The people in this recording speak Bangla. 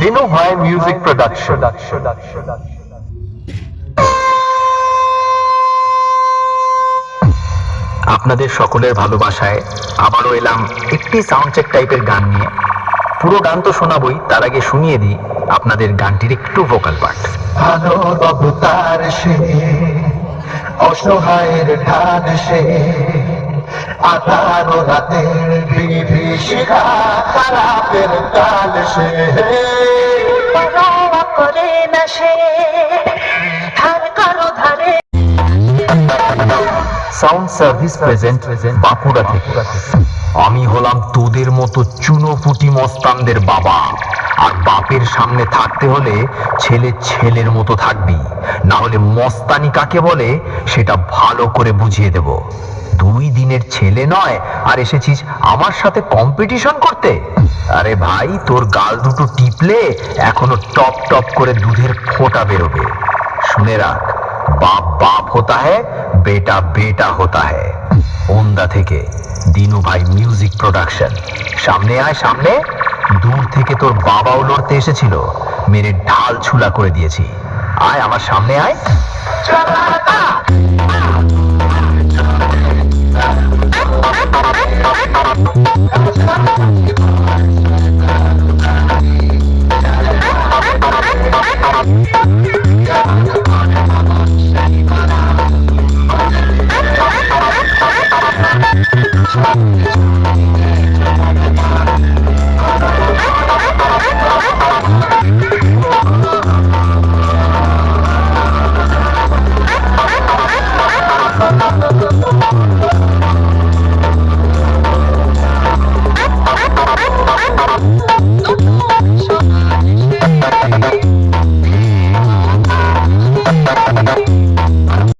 দিনু ভাই মিউজিক প্রোডাকশন। আপনাদের সকলের ভালোবাসায় আবারও এলাম একটি সাউন্ড চেক টাইপের গান নিয়ে। পুরো গান তো শোনাবই, তার আগে শুনিয়ে দিই আপনাদের গানটির একটু ভোকাল পার্ট। ভালো অবতার সে, অসহায়ের ঢাল সে, আধার রাতের বিভীষিকা, খারাপের কাল সে, পরোয়া করে না সে, ধার কারো ধারে। সাউন্ড সার্ভিস প্রেজেন্ট বাঁকুড়া থেকে। আমি হলাম তোদের মতো চুনোপুটি মস্তানদের বাবা, আর বাপের সামনে থাকতে হলে ছেলে ছেলের মতো থাকবি, না হলে মস্তানি কাকে বলে সেটা ভালো করে বুঝিয়ে দেব। 2 দিনের ছেলে নয় আর এসেছিস আমার সাথে কম্পিটিশন করতে? আরে ভাই, তোর গাল দুটো টিপলে এখনো টপ টপ করে দুধের ফোঁটা বেরোবে। শুনে রাখ, বাপ বাপ होता है, बेटा बेटा होता है। ওন্দা থেকে দিনু ভাই মিউজিক প্রোডাকশন। সামনে আয় সামনে, দূর থেকে তোর বাবাও লড়তে এসেছিল, মেরে ঢাল ছুলা করে দিয়েছি। আয় আমার সামনে আয়।